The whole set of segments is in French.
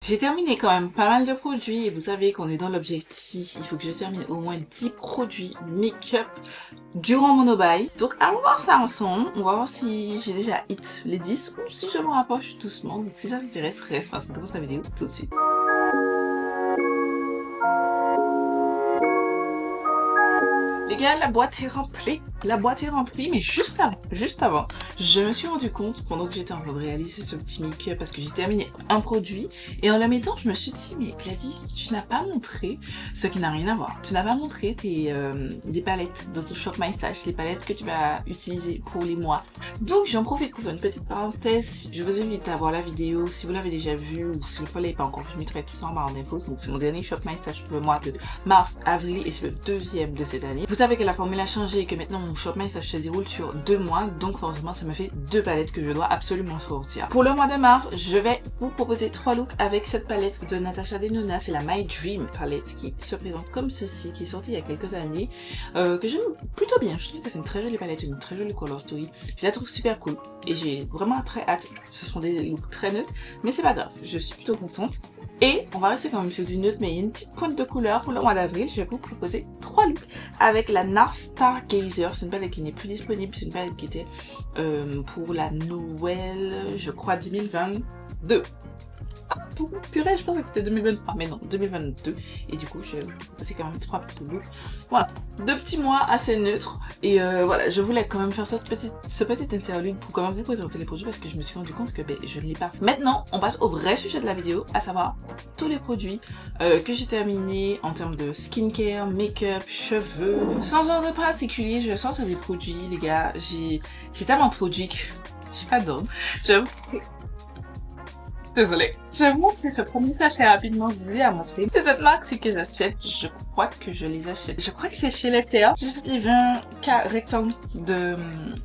J'ai terminé quand même pas mal de produits et vous savez qu'on est dans l'objectif. Il faut que je termine au moins 10 produits make-up durant mon no-buy. Donc allons voir ça ensemble. On va voir si j'ai déjà hit les 10 ou si je me rapproche doucement. Donc si ça t'intéresse, reste parce qu'on commence la vidéo tout de suite. Les gars, la boîte est remplie. La boîte est remplie, mais juste avant, je me suis rendu compte pendant que j'étais en train de réaliser ce petit make-up parce que j'ai terminé un produit et en le mettant, je me suis dit, mais Gladys, tu n'as pas montré ce qui n'a rien à voir. Tu n'as pas montré des palettes de ton Shop My Stash, les palettes que tu vas utiliser pour les mois. Donc, j'en profite pour faire une petite parenthèse. Je vous invite à voir la vidéo si vous l'avez déjà vue ou si vous ne l'avez pas encore vu, je mettrai tout ça en barre d'infos. Donc, c'est mon dernier Shop My Stash pour le mois de mars, avril et c'est le deuxième de cette année. Vous savez que la formule a changé et que maintenant mon Shop My Stash se déroule sur 2 mois, donc forcément ça me fait 2 palettes que je dois absolument sortir. Pour le mois de mars, je vais vous proposer 3 looks avec cette palette de Natasha Denona, c'est la My Dream palette qui se présente comme ceci, qui est sortie il y a quelques années, que j'aime plutôt bien. Je trouve que c'est une très jolie palette, une très jolie color story. Je la trouve super cool et j'ai vraiment très hâte. Ce sont des looks très neutres, mais c'est pas grave, je suis plutôt contente. Et on va rester quand même sur du neutre, mais il y a une petite pointe de couleur pour le mois d'avril. Je vais vous proposer 3 looks avec la NARS Stargazer. C'est une palette qui n'est plus disponible. C'est une palette qui était pour la Noël, je crois, 2022. Ah, purée, je pensais que c'était 2023, mais non, 2022. Et du coup, je vais vous proposer quand même 3 petits looks. Voilà, 2 petits mois assez neutres. Et voilà, je voulais quand même faire ce petit interlude pour quand même vous présenter les produits parce que je me suis rendu compte que je ne l'ai pas fait. Maintenant, on passe au vrai sujet de la vidéo, à savoir tous les produits que j'ai terminés en termes de skincare, make-up, cheveux. Sans ordre particulier, je sors sur les produits, les gars. J'ai tellement de produits que j'ai pas d'ordre. Désolée. Je vais vous montrer ce premier sachet rapidement, je vous ai à montrer. C'est cette marque, c'est que j'achète. Je crois que je les achète. Je crois que c'est chez Leclerc. J'achète les 20 rectangles de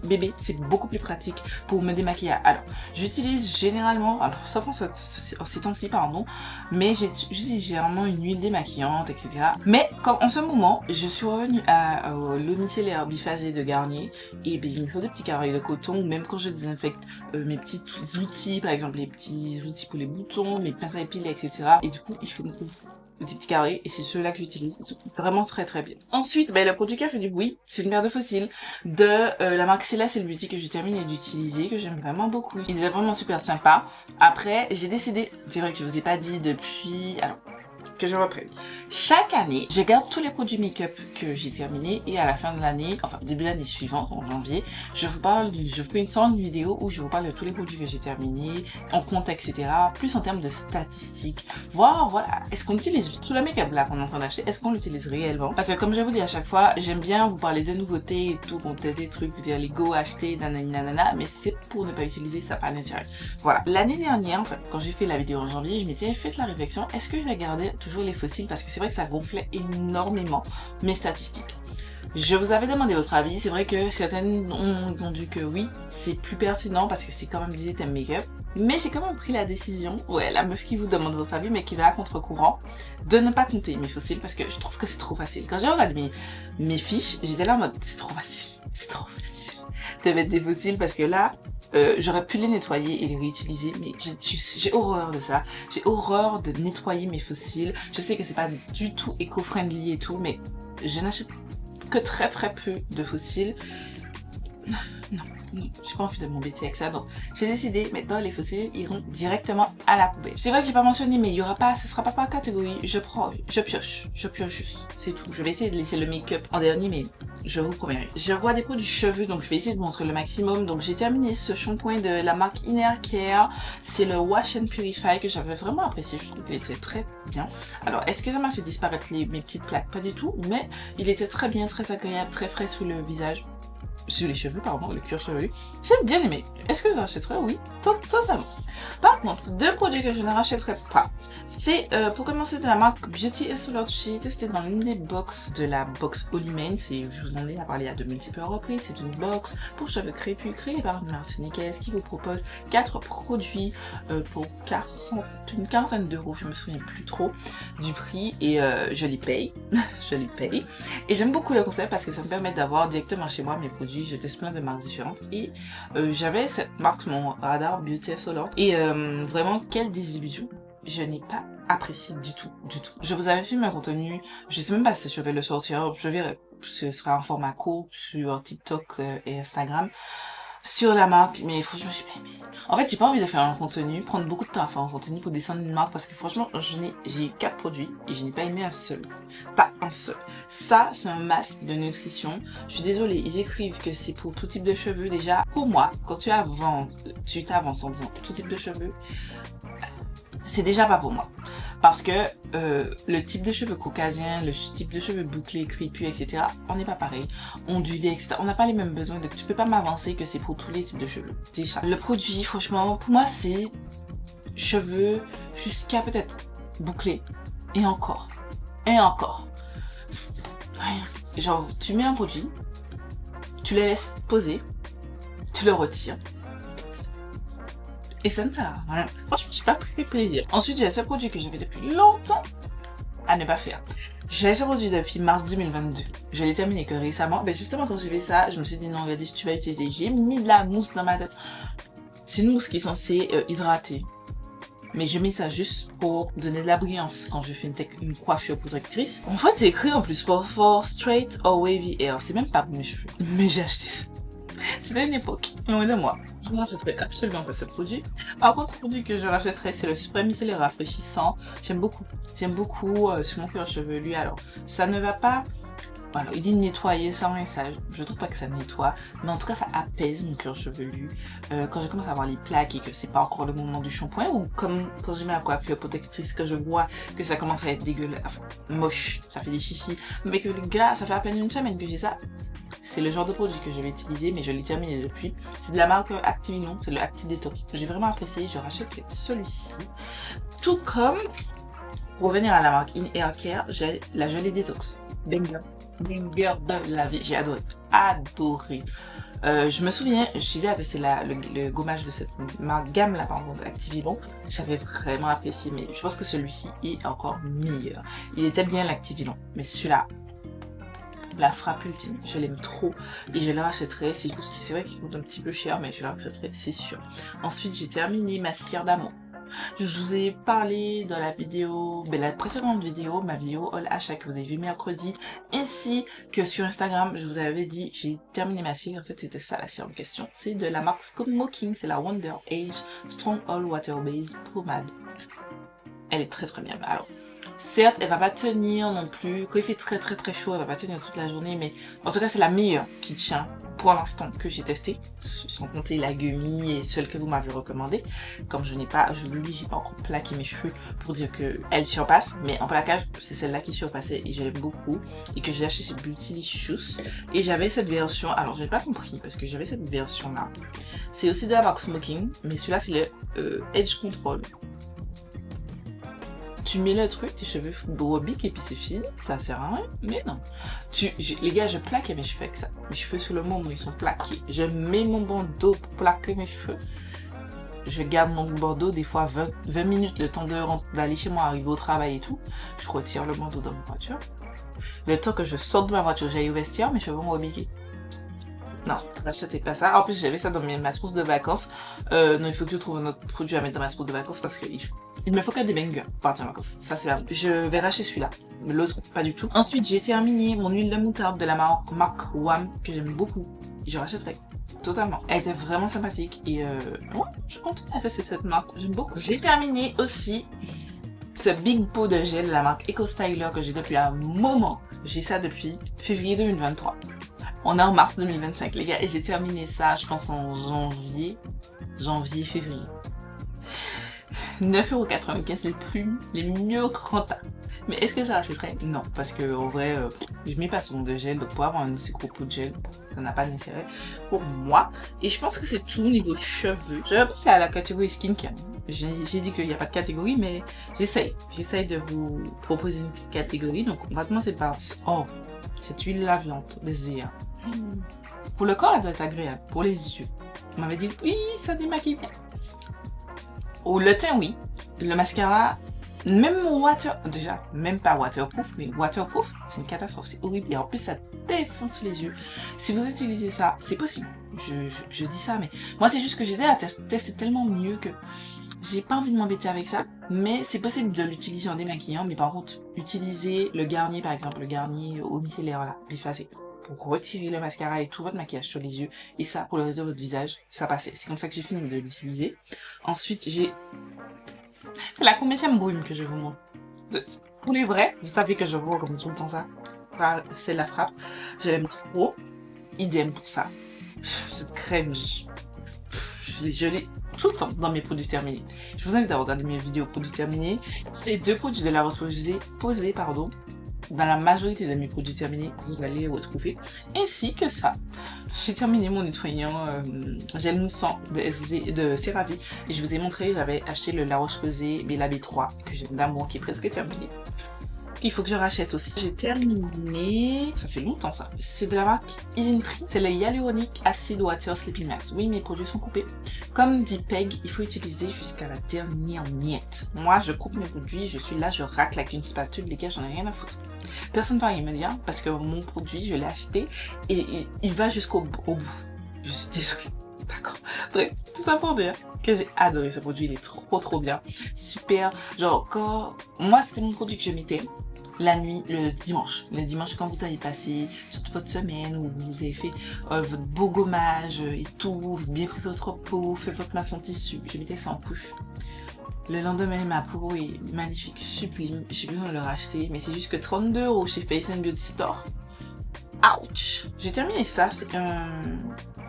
bébé. C'est beaucoup plus pratique pour me démaquiller. Alors, j'utilise généralement, alors sauf en ces temps-ci, pardon, mais j'utilise généralement une huile démaquillante, etc. Mais comme en ce moment, je suis revenue à l'eau micellaire biphasée de Garnier et il me faut des petits carrés de coton, ou même quand je désinfecte mes petits outils, par exemple les petits outils pour les boutons, mes pinces à épiler, etc. Et du coup, il faut me trouver des petits carrés et c'est ceux-là que j'utilise. Ils sont vraiment très très bien. Ensuite, le produit qui a fait du bruit, c'est une paire de fossiles de la marque Cella, c'est le Beauty que j'ai terminé d'utiliser, que j'aime vraiment beaucoup. Il est vraiment super sympa. Après, j'ai décidé, c'est vrai que je vous ai pas dit depuis, alors que je reprenne. Chaque année, je garde tous les produits make-up que j'ai terminés et à la fin de l'année, enfin début de l'année suivante, en janvier, je fais une sorte de vidéo où je vous parle de tous les produits que j'ai terminés, en compte, etc. Plus en termes de statistiques. Voir, voilà, est-ce qu'on utilise tout le make-up là qu'on est en train d'acheter, est-ce qu'on l'utilise réellement? Parce que comme je vous dis à chaque fois, j'aime bien vous parler de nouveautés et tout, bon, peut-être des trucs, vous dire les go acheter, nanana, mais c'est pour ne pas utiliser, ça n'a pas d'intérêt. Voilà. L'année dernière, en fait, quand j'ai fait la vidéo en janvier, je m'étais fait la réflexion, est-ce que je vais garder toujours les fossiles parce que c'est vrai que ça gonflait énormément mes statistiques. Je vous avais demandé votre avis, c'est vrai que certaines ont répondu que oui, c'est plus pertinent parce que c'est quand même des items make-up, mais j'ai quand même pris la décision, ouais, la meuf qui vous demande votre avis mais qui va à contre-courant, de ne pas compter mes fossiles parce que je trouve que c'est trop facile. Quand j'ai regardé mes fiches, j'étais là en mode c'est trop facile de mettre des fossiles parce que là, j'aurais pu les nettoyer et les réutiliser, mais j'ai horreur de ça. J'ai horreur de nettoyer mes fossiles. Je sais que c'est pas du tout éco-friendly et tout, mais je n'achète que très très peu de fossiles. Non, j'ai pas envie de m'embêter avec ça, donc j'ai décidé maintenant les fossiles iront directement à la poubelle. C'est vrai que j'ai pas mentionné, mais il y aura pas, ce sera pas par catégorie, je pioche juste, c'est tout. Je vais essayer de laisser le make-up en dernier, mais je vous promets. Je vois des produits cheveux, donc je vais essayer de montrer le maximum. Donc j'ai terminé ce shampoing de la marque Inner Care, c'est le Wash and Purify que j'avais vraiment apprécié, je trouve qu'il était très bien. Alors est-ce que ça m'a fait disparaître mes petites plaques? Pas du tout, mais il était très bien, très agréable, très frais sur le visage. Sur les cheveux, pardon, le cuir chevelu. J'ai bien aimé. Est-ce que je rachèterais? Oui, totalement. Par contre, 2 produits que je ne rachèterais pas. C'est pour commencer de la marque Beauty Solid. J'ai testé dans l'une des box de la box Holy c'est, je vous en ai parlé à de multiples reprises. C'est une box pour cheveux crépus créée par une martiniquaise qui vous propose 4 produits pour une quarantaine d'euros. Je me souviens plus trop du prix et je les paye. Je les paye. Et j'aime beaucoup le concept parce que ça me permet d'avoir directement chez moi mes produits. Je teste plein de marques différentes et j'avais cette marque sur mon radar Beauty Solid et vraiment quelle désillusion. je n'ai pas apprécié du tout, du tout. Je vous avais filmé un contenu, je sais même pas si je vais le sortir, je verrai. Ce sera en format court sur TikTok et Instagram. Sur la marque, mais franchement, en fait, j'ai pas envie de faire un contenu, prendre beaucoup de temps à faire un contenu pour descendre une marque parce que franchement, j'ai 4 produits et je n'ai pas aimé un seul. Pas un seul. Ça, c'est un masque de nutrition. Je suis désolée, ils écrivent que c'est pour tout type de cheveux. Déjà, pour moi, quand tu t'avances en disant tout type de cheveux, c'est déjà pas pour moi. Parce que le type de cheveux caucasien, le type de cheveux bouclés, crépus, etc., on n'est pas pareil. Ondulés, etc. On n'a pas les mêmes besoins. Donc tu peux pas m'avancer que c'est pour tous les types de cheveux. Déjà. Le produit, franchement, pour moi, c'est cheveux jusqu'à peut-être bouclés. Et encore. Et encore. Rien. Genre, tu mets un produit, tu le laisses poser, tu le retires. Et ça ne sert à rien. Franchement, j'ai pas pris plaisir. Ensuite, j'ai ce produit que j'avais depuis longtemps à ne pas faire. J'ai ce produit depuis mars 2022. Je l'ai terminé que récemment. Ben justement, quand j'ai fait ça, je me suis dit non, regardez, si tu vas utiliser, j'ai mis de la mousse dans ma tête. C'est une mousse qui est censée hydrater. Mais je mets ça juste pour donner de la brillance quand je fais une coiffure protectrice. En fait, c'est écrit en plus for straight or wavy hair. C'est même pas pour mes cheveux. Mais j'ai acheté ça. C'était une époque, loin de moi. Je n'achèterai absolument pas ce produit. Par contre, le produit que je rachèterai, c'est le spray micellaire rafraîchissant. J'aime beaucoup. J'aime beaucoup sur mon cuir chevelu. Alors, ça ne va pas... Voilà, il dit nettoyer sans rien, ça, je trouve pas que ça nettoie, mais en tout cas ça apaise mon cuir chevelu. Quand je commence à avoir les plaques et que c'est pas encore le moment du shampoing, ou comme quand je mets la coiffure protectrice, que je vois que ça commence à être dégueulasse, enfin, moche, ça fait des chichis, mais que le gars, ça fait à peine une semaine que j'ai ça. C'est le genre de produit que je vais utiliser, mais je l'ai terminé depuis. C'est de la marque Activino, c'est le Acti Detox. J'ai vraiment apprécié, je rachète celui-ci. Tout comme, pour revenir à la marque In Hair Care, j'ai la gelée détox. Banger de la vie, j'ai adoré. Je me souviens, j'ai déjà testé le gommage de cette gamme là, pardon, d'Activino. J'avais vraiment apprécié, mais je pense que celui-ci est encore meilleur. Il était bien l'Activino, mais celui-là, la frappe ultime, je l'aime trop et je le rachèterai. C'est juste que c'est vrai qu'il coûte un petit peu cher, mais je le rachèterai, c'est sûr. Ensuite, j'ai terminé ma cire d'amour. Je vous ai parlé dans la vidéo, la précédente vidéo, ma vidéo haul achat que vous avez vu mercredi, ainsi que sur Instagram, je vous avais dit, j'ai terminé ma cire. En fait, c'était ça la cire en question. C'est de la marque Smoking, c'est la Wonder Age Strong All Water Base Pomade. Elle est très très bien. Alors, certes, elle va pas tenir non plus. Quand il fait très très très chaud, elle va pas tenir toute la journée, mais en tout cas, c'est la meilleure qui tient pour l'instant que j'ai testé, sans compter la gummy et celle que vous m'avez recommandée. Comme je vous ai dit, j'ai pas encore plaqué mes cheveux pour dire que elle surpasse, mais en plaquage, c'est celle-là qui surpassait et je l'aime beaucoup et que j'ai acheté chez Beautylicious. Et j'avais cette version, alors j'ai pas compris parce que j'avais cette version-là. C'est aussi de la marque Smoking, mais celui-là c'est le Edge Control. Tu mets le truc, tes cheveux brobiques et puis c'est fini, ça sert à rien, mais non. Les gars, je plaque mes cheveux avec ça. Mes cheveux sur le moment, ils sont plaqués. Je mets mon bandeau pour plaquer mes cheveux. Je garde mon bandeau des fois 20 minutes, le temps d'aller chez moi, arriver au travail et tout. Je retire le bandeau dans ma voiture. Le temps que je sorte de ma voiture, j'aille au vestiaire, mes cheveux vont rebiquer. Non, n'achetez pas ça. En plus, j'avais ça dans ma trousse de vacances. Non, il faut que je trouve un autre produit à mettre dans ma trousse de vacances parce que il me faut que des bangers pour partir en vacances. Ça, c'est là. Je vais racheter celui-là. L'autre, pas du tout. Ensuite, j'ai terminé mon huile de moutarde de la marque WAM que j'aime beaucoup. Je rachèterai. Totalement. Elle était vraiment sympathique et ouais, je continue à tester cette marque. J'aime beaucoup. J'ai terminé aussi ce big pot de gel de la marque Eco Styler que j'ai depuis un moment. J'ai ça depuis février 2023. On est en mars 2025, les gars, et j'ai terminé ça, je pense, en février. 9,95 € les mieux rentables. Mais est-ce que ça rachèterait? Non, parce que en vrai, je mets pas son de gel, donc pour avoir un aussi gros pot de gel, ça n'a pas d'intérêt pour moi. Et je pense que c'est tout au niveau cheveux. Je vais passer à la catégorie skincare. J'ai dit qu'il n'y a pas de catégorie, mais j'essaye de vous proposer une petite catégorie. Donc on va commencer par cette huile lavante des yeux. Pour le corps, elle doit être agréable. Pour les yeux, on m'avait dit oui, ça démaquille bien. Au le teint, oui. Le mascara, même même pas waterproof, mais waterproof, c'est une catastrophe, c'est horrible. Et en plus, ça défonce les yeux. Si vous utilisez ça, c'est possible. Je dis ça, mais moi, c'est juste que j'ai déjà testé tellement mieux que j'ai pas envie de m'embêter avec ça, mais c'est possible de l'utiliser en démaquillant, mais par contre, utiliser le Garnier, par exemple, le Garnier au micellaire, là, biphasé, pour retirer le mascara et tout votre maquillage sur les yeux, et ça, pour le reste de votre visage, ça passait. C'est comme ça que j'ai fini de l'utiliser. Ensuite, c'est la combienième brume que je vous montre. Pour les vrais, vous savez que je vois comme tout le temps ça. C'est de la frappe. Je l'aime trop. Idem pour ça. Cette crème, je l'ai tout le temps dans mes produits terminés. Je vous invite à regarder mes vidéos produits terminés. Ces deux produits de la Roche-Posay, pardon, dans la majorité de mes produits terminés, vous allez les retrouver. Ainsi que ça. J'ai terminé mon nettoyant gel moussant de CeraVe. Et je vous ai montré, j'avais acheté le La Roche-Posay Bella B3 que j'aime d'amour, qui est presque terminé. Il faut que je rachète aussi. J'ai terminé, ça fait longtemps ça. C'est de la marque Isintri. C'est le Hyaluronic Acid Water Sleeping Mask. Oui, mes produits sont coupés. Comme dit Peg, il faut utiliser jusqu'à la dernière miette. Moi, je coupe mes produits, je suis là, je racle avec une spatule, les gars, j'en ai rien à foutre. Personne ne va rien me dire parce que mon produit, je l'ai acheté et il va jusqu'au bout. Je suis désolée. D'accord. Bref, tout ça pour dire que j'ai adoré ce produit. Il est trop bien. Super. Genre, moi, c'était mon produit que je mettais la nuit, le dimanche. Le dimanche, quand vous avez passé toute votre semaine, où vous avez fait votre beau gommage et tout, vous avez bien pris votre peau, fait votre masque en tissu, je mettais ça en couche. Le lendemain, ma peau est magnifique, sublime. J'ai besoin de le racheter, mais c'est juste que 32 € chez Face & Beauty Store. Ouch! J'ai terminé ça. C'est un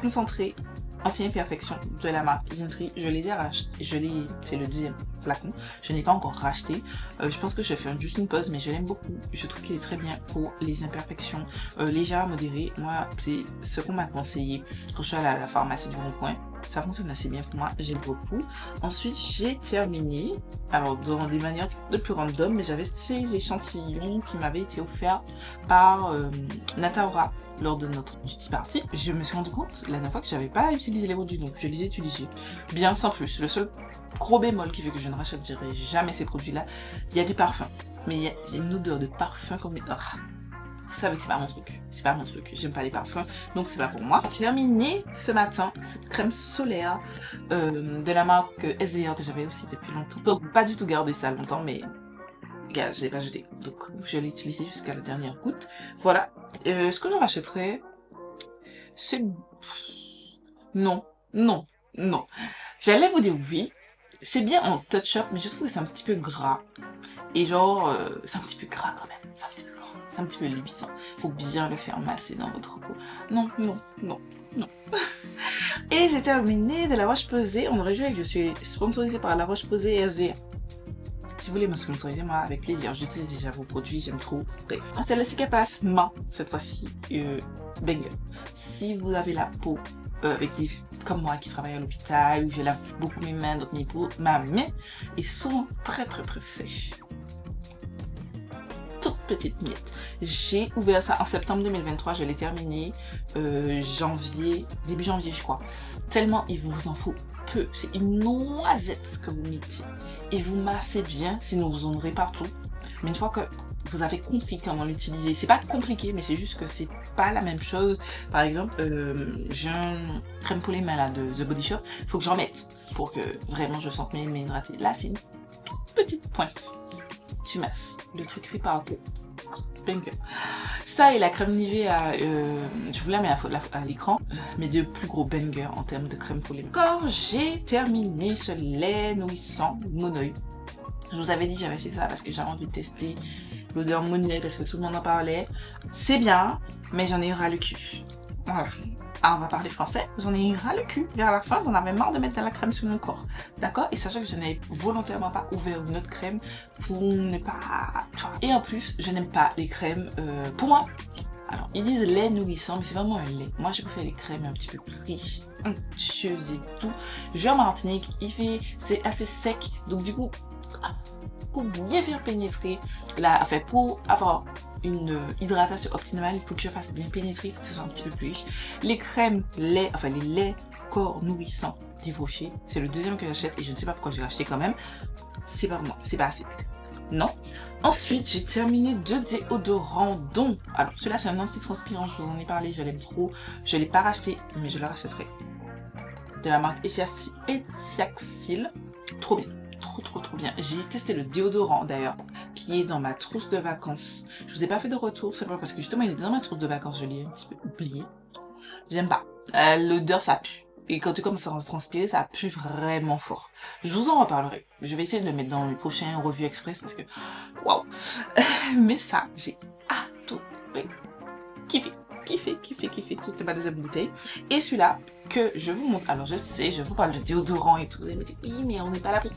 concentré anti-imperfection de la marque Isintri. Je l'ai déjà racheté. C'est le deuxième flacon. Je n'ai pas encore racheté. Je pense que je vais faire juste une pause, mais je l'aime beaucoup. Je trouve qu'il est très bien pour les imperfections légères à modérées. Moi, c'est ce qu'on m'a conseillé quand je suis allée à la pharmacie du Rond-Point. Ça fonctionne assez bien pour moi, j'aime beaucoup. Ensuite, j'ai terminé, alors dans des manières de plus random, mais j'avais ces échantillons qui m'avaient été offerts par Nataora lors de notre beauty party. Je me suis rendu compte la dernière fois que j'avais pas utilisé les produits, donc je les ai utilisés. Bien sans plus. Le seul gros bémol qui fait que je ne rachèterai jamais ces produits-là, il y a du parfum. Mais il y a une odeur de parfum comme... Vous savez que c'est pas mon truc. C'est pas mon truc. J'aime pas les parfums, donc c'est pas pour moi. J'ai terminé ce matin cette crème solaire de la marque SVR que j'avais aussi depuis longtemps. Je peux pas du tout garder ça longtemps, mais regarde, je l'ai pas jeté. Donc je l'ai utilisé jusqu'à la dernière goutte. Voilà. Ce que je rachèterais, c'est... Non. J'allais vous dire oui. C'est bien en touch-up, mais je trouve que c'est un petit peu gras. Et genre, c'est un petit peu gras quand même. C'est un petit peu lubissant. Faut bien le faire masser dans votre peau. Non. Et j'ai terminé de la Roche-Posay. On aurait joué que je suis sponsorisée par la Roche-Posay et SVR. Si vous voulez me sponsoriser, moi, avec plaisir. J'utilise déjà vos produits, j'aime trop. Bref. C'est le Cicapace Ma, cette fois-ci. Banger. Si vous avez la peau avec des... comme moi qui travaille à l'hôpital, où je lave beaucoup mes mains, donc ma main est souvent très sèche. Toute petite miette. J'ai ouvert ça en septembre 2023, je l'ai terminé début janvier je crois. Tellement il vous en faut peu. C'est une noisette que vous mettez et vous massez bien, sinon vous en aurez partout. Mais une fois que vous avez compris comment l'utiliser, c'est pas compliqué, mais c'est juste que c'est pas la même chose. Par exemple, j'ai un crème pour les mains là de The Body Shop, il faut que j'en mette pour que vraiment je sente mes mains hydratées. Là, c'est une toute petite pointe. Tu masses, le truc répare peau. Banger. Ça et la crème Nivea, je vous la mets à l'écran, mes deux plus gros bangers en termes de crème pour les mains. Encore, j'ai terminé ce lait nourrissant Monoi. Je vous avais dit que j'avais acheté ça parce que j'avais envie de tester l'odeur Monoi parce que tout le monde en parlait. C'est bien, mais j'en ai eu ras le cul. Voilà. Ah, on va parler français. J'en ai eu ras le cul. Vers la fin, j'en avais marre de mettre de la crème sur mon corps. D'accord? Et sachant que je n'avais volontairement pas ouvert une autre crème pour ne pas... Et en plus, je n'aime pas les crèmes... pour moi, alors, ils disent lait nourrissant, mais c'est vraiment un lait. Moi, je préfère les crèmes un petit peu plus riches, onctueuses et tout. Je vais en Martinique, c'est assez sec. Donc, du coup, pour bien faire pénétrer, pour avoir une hydratation optimale, il faut que je fasse bien pénétrer, il faut que ce soit un petit peu plus riche. Les crèmes, les laits corps nourrissants d'Yves, c'est le deuxième que j'achète et je ne sais pas pourquoi j'ai racheté quand même. C'est pas pour moi, c'est pas assez. Non. Ensuite, j'ai terminé 2 déodorants dont... Alors, celui-là, c'est un anti-transpirant, je vous en ai parlé, je l'aime trop. Je ne l'ai pas racheté, mais je le rachèterai. De la marque Etiaxil. Trop bien. Trop bien. J'ai testé le déodorant d'ailleurs, qui est dans ma trousse de vacances. Je vous ai pas fait de retour, simplement parce que justement il est dans ma trousse de vacances, je l'ai un petit peu oublié. J'aime pas. L'odeur ça pue. Et quand tu commences à transpirer, ça pue vraiment fort. Je vous en reparlerai. Je vais essayer de le mettre dans les prochains revues express parce que... Waouh. Mais ça, j'ai adoré. Kiffé. C'était ma deuxième bouteille. Et celui-là, que je vous montre. Alors, je sais, je vous parle de déodorant et tout. Vous allez me dire, oui, mais on n'est pas là pour...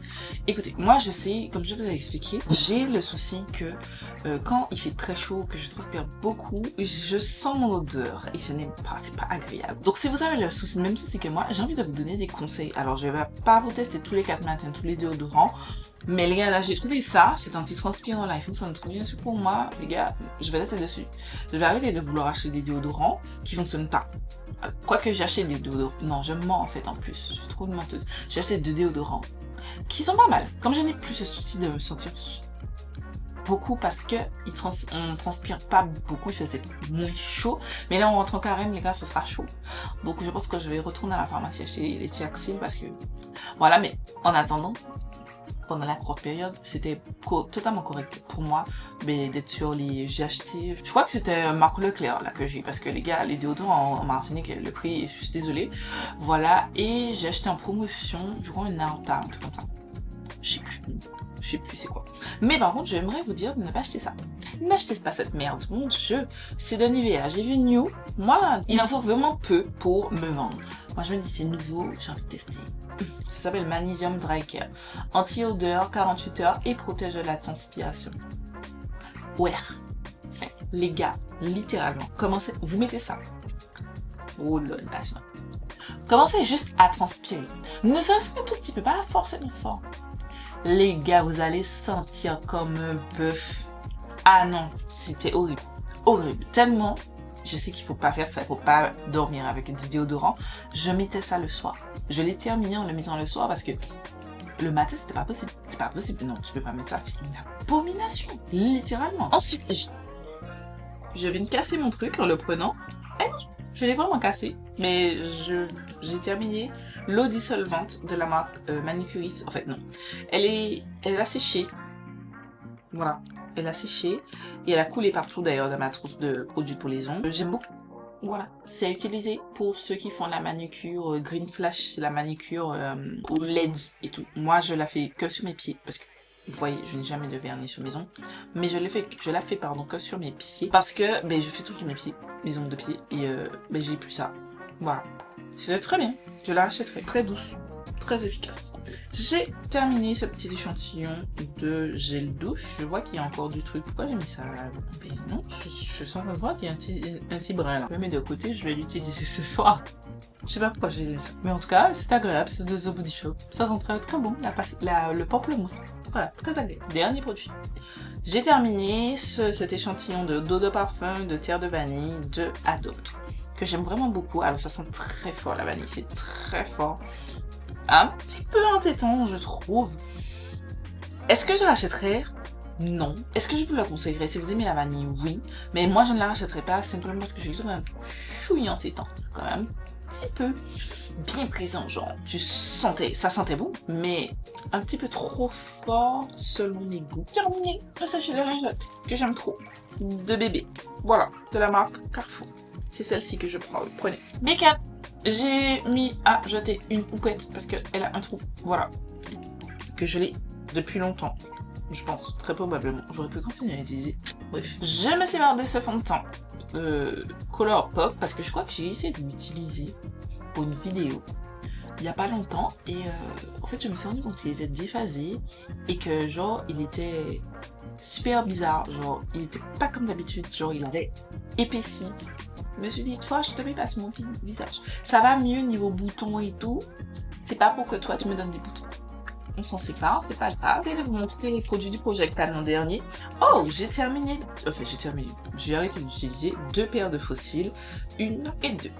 Écoutez, moi, je sais, comme je vous ai expliqué, j'ai le souci que quand il fait très chaud, que je transpire beaucoup, je sens mon odeur et je n'aime pas, c'est pas agréable. Donc, si vous avez le souci, le même souci que moi, j'ai envie de vous donner des conseils. Alors, je vais pas vous tester tous les 4 matins, tous les déodorants. Mais les gars, là, j'ai trouvé ça, cet anti-transpirant là, il fonctionne trop bien pour moi. Les gars, je vais rester dessus. Je vais arrêter de vouloir acheter des déodorants qui fonctionnent pas. Quoique j'achète des déodorants. Non, je mens en fait en plus. Je suis trop une menteuse. J'ai acheté 2 déodorants qui sont pas mal. Comme je n'ai plus ce souci de me sentir beaucoup parce que on transpire pas beaucoup, il faisait moins chaud. Mais là, on rentre en carême, les gars, ce sera chaud. Donc, je pense que je vais retourner à la pharmacie acheter les Tiaxil parce que... Voilà, mais en attendant... Pendant la courte période, c'était totalement correct pour moi d'être sur les... J'ai acheté... Je crois que c'était marque Leclerc là que j'ai parce que les gars, les déodorants en Martinique, le prix, je suis désolée. Voilà, et j'ai acheté en promotion, je crois une Narta, un truc comme ça. Je sais plus c'est quoi. Mais par contre, j'aimerais vous dire de ne pas acheter ça. N'achetez pas cette merde, mon dieu. C'est de Nivea, j'ai vu New. Moi, il en faut vraiment peu pour me vendre. Moi, je me dis, c'est nouveau, j'ai envie de tester. Ça s'appelle Magnesium Dry Care. Anti-odeur, 48 heures et protège de la transpiration. Ouais. Les gars, littéralement, commencez, vous mettez ça. Oh là là. Commencez juste à transpirer. Ne serait-ce qu'un tout petit peu, pas forcément fort. Les gars, vous allez sentir comme un bœuf. Ah non, c'était horrible. Horrible. Tellement, je sais qu'il faut pas faire ça, il faut pas dormir avec du déodorant. Je mettais ça le soir. Je l'ai terminé en le mettant le soir parce que le matin, c'était pas possible. C'est pas possible. Non, tu peux pas mettre ça. C'est une abomination. Littéralement. Ensuite, je viens de casser mon truc en le prenant. Et je l'ai vraiment cassé. Mais j'ai terminé l'eau dissolvante de la marque Manicuriste. En fait, non. Elle a séché. Voilà. Elle a séché. Et elle a coulé partout d'ailleurs dans ma trousse de produits pour les ongles. J'aime beaucoup. Voilà. C'est à utiliser pour ceux qui font la manucure Green Flash. C'est la manucure au LED et tout. Moi, je la fais que sur mes pieds. Parce que, vous voyez, je n'ai jamais de vernis sur mes ongles. Mais je la fais que sur mes pieds. Parce que, je fais tout sur mes pieds. Mes ongles de pied. Et, j'ai plus ça. Voilà. C'est très bien. Je la rachèterai. Très douce. Très efficace. J'ai terminé ce petit échantillon de gel douche. Je vois qu'il y a encore du truc. Pourquoi j'ai mis ça là? Mais non, je sens le voir qu'il y a un petit brin là. Je le mets de côté, je vais l'utiliser ce soir. Je sais pas pourquoi j'ai dit ça. Mais en tout cas, c'est agréable, c'est de The Body Shop. Ça sent très bon, le pamplemousse. Voilà, très agréable. Dernier produit. J'ai terminé cet échantillon d'eau de parfum, de terre de vanille, de Adopt. Que j'aime vraiment beaucoup. Alors ça sent très fort la vanille, c'est très fort. Un petit peu entêtant, je trouve. Est-ce que je rachèterais? Non. Est-ce que je vous la conseillerais? Si vous aimez la vanille, oui. Mais moi, je ne la rachèterais pas simplement parce que je le trouve un peu chouille entêtant. Quand même un petit peu bien présent, genre. Ça sentait bon, mais un petit peu trop fort selon mes goûts. Terminé le sachet de lingette que j'aime trop. De bébé. Voilà, de la marque Carrefour. C'est celle-ci que je prends. Prenez. B4. J'ai mis à jeter une poupette parce qu'elle a un trou. Voilà. Que je l'ai depuis longtemps. Je pense, très probablement. J'aurais pu continuer à utiliser. Bref. Je me suis marre de ce fond de teint. Color Pop. Parce que je crois que j'ai essayé de l'utiliser pour une vidéo. Il n'y a pas longtemps. Et en fait, je me suis rendu compte qu'il était déphasé. Et que genre, il était super bizarre. Genre, il était pas comme d'habitude. Genre, il avait épaissi. Je me suis dit, toi, je te mets pas sur mon visage. Ça va mieux niveau boutons et tout. C'est pas pour que toi, tu me donnes des boutons. On s'en sépare, c'est pas grave. Je vais vous montrer les produits du Project Pan l'an dernier. Oh, j'ai terminé. Enfin, j'ai arrêté d'utiliser 2 paires de fossiles. 1 et 2.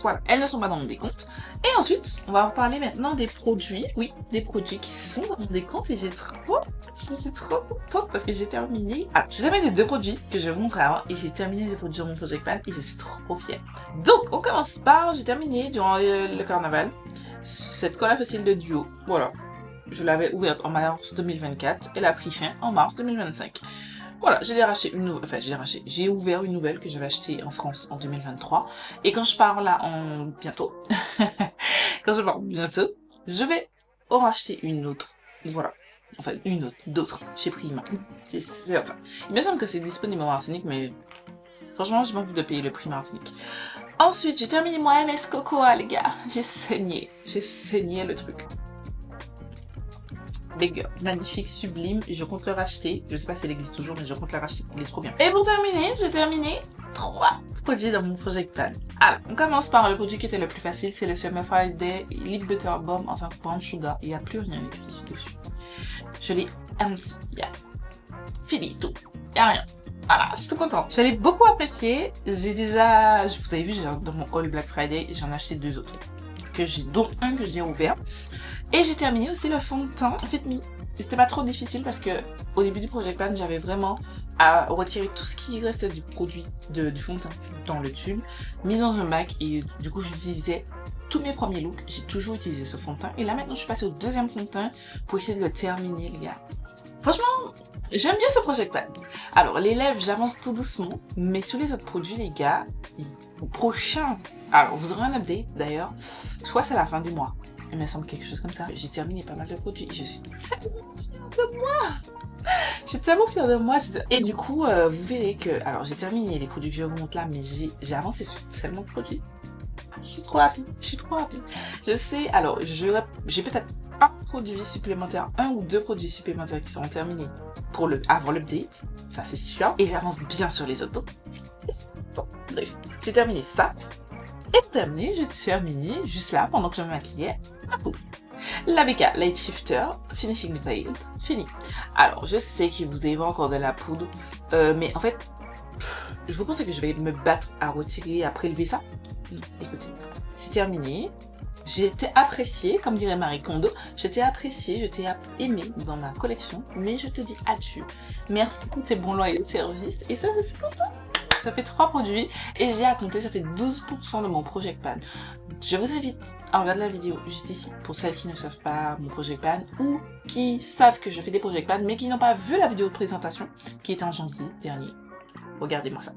Voilà, elles ne sont pas dans mon décompte. Et ensuite, on va parler maintenant des produits. Oui, des produits qui sont dans mon décompte. Et je suis trop contente parce que j'ai terminé. Ah, j'ai terminé 2 produits que je vais vous montrer avant. Et j'ai terminé les produits dans mon Project Pan. Et je suis trop fière. Donc, on commence par, j'ai terminé durant le carnaval cette colle à fossiles de duo. Voilà. Je l'avais ouverte en mars 2024. Elle a pris fin en mars 2025. Voilà, j'ai racheté une nouvelle, enfin j'ai ouvert une nouvelle que j'avais achetée en France en 2023. Et quand je pars là en bientôt, quand je pars bientôt, je vais en racheter une autre. Voilà. Enfin, une autre, d'autres, chez Prima. C'est certain. Il me semble que c'est disponible en Martinique, mais franchement, j'ai pas envie de payer le prix Martinique. Ensuite, j'ai terminé mon MS Cocoa, les gars. J'ai saigné le truc. Big, magnifique, sublime, je compte le racheter. Je sais pas si elle existe toujours, mais je compte la racheter. Il est trop bien. Et pour terminer, j'ai terminé 3 produits dans mon Project Pan. Alors, on commence par le produit qui était le plus facile, c'est le Summer Friday Lip Butter Balm en tant que brown sugar. Il n'y a plus rien écrit dessus. Je l'ai fini tout. Il n'y a rien. Voilà, je suis contente. Je l'ai beaucoup apprécié. J'ai déjà, vous avez vu, dans mon haul Black Friday, j'en ai acheté 2 autres. Dont un que j'ai ouvert. Et j'ai terminé aussi le fond de teint Fit Me. C'était pas trop difficile parce que au début du Project Pan, j'avais vraiment à retirer tout ce qui restait du produit du fond de teint dans le tube, mis dans un bac et du coup j'utilisais tous mes premiers looks. J'ai toujours utilisé ce fond de teint et là maintenant je suis passée au deuxième fond de teint pour essayer de le terminer, les gars. Franchement, j'aime bien ce Project Pan. Alors les lèvres, j'avance tout doucement, mais sur les autres produits, les gars, au prochain, alors vous aurez un update d'ailleurs, je crois que c'est à la fin du mois. Il me semble quelque chose comme ça. J'ai terminé pas mal de produits. Je suis tellement fière de moi. Je suis tellement fière de moi. Et du coup, vous verrez que... Alors, j'ai terminé les produits que je vous montre là, mais j'ai avancé sur tellement de produits. Je suis trop happy. Je suis trop happy. Je sais, alors, j'ai peut-être un produit supplémentaire, 1 ou 2 produits supplémentaires qui seront terminés avant l'update. Ça, c'est sûr. Et j'avance bien sur les autos. Bref, j'ai terminé ça. Et pour terminer, j'ai terminé juste là, pendant que je me maquillais, ma poudre. La BK Light Shifter Finishing Veiled, fini. Alors, je sais que vous avez encore de la poudre, mais en fait, je vous pensez que je vais me battre à retirer, à prélever ça? Non, écoutez, c'est terminé. J'ai été appréciée, comme dirait Marie Kondo, je t'ai appréciée, je t'ai aimée dans ma collection, mais je te dis adieu. Merci pour tes bons loyaux services, et ça, je suis contente. Ça fait 3 produits et j'ai à compter, ça fait 12% de mon Project Pan. Je vous invite à regarder la vidéo juste ici pour celles qui ne savent pas mon Project Pan ou qui savent que je fais des Project Pan mais qui n'ont pas vu la vidéo de présentation qui était en janvier dernier. Regardez-moi ça.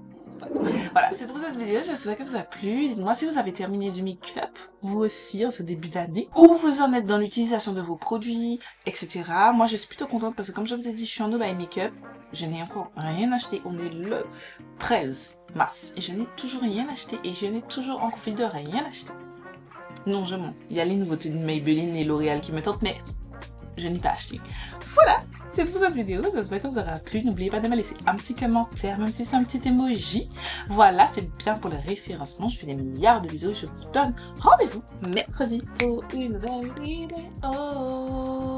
Voilà, c'est tout pour cette vidéo, j'espère que vous a plu. Dites-moi si vous avez terminé du make-up, vous aussi, en ce début d'année, où vous en êtes dans l'utilisation de vos produits, etc. Moi, je suis plutôt contente parce que comme je vous ai dit, je suis en no buy make-up. Je n'ai encore rien acheté. On est le 13 mars et je n'ai toujours rien acheté et je n'ai toujours encore envie de rien acheter. Non, je mens. Il y a les nouveautés de Maybelline et L'Oréal qui me tentent, mais je n'ai pas acheté. Voilà, c'est tout pour cette vidéo. J'espère que vous aura plu. N'oubliez pas de me laisser un petit commentaire, même si c'est un petit emoji. Voilà, c'est bien pour le référencement. Je fais des milliards de bisous et je vous donne rendez-vous mercredi pour une nouvelle vidéo.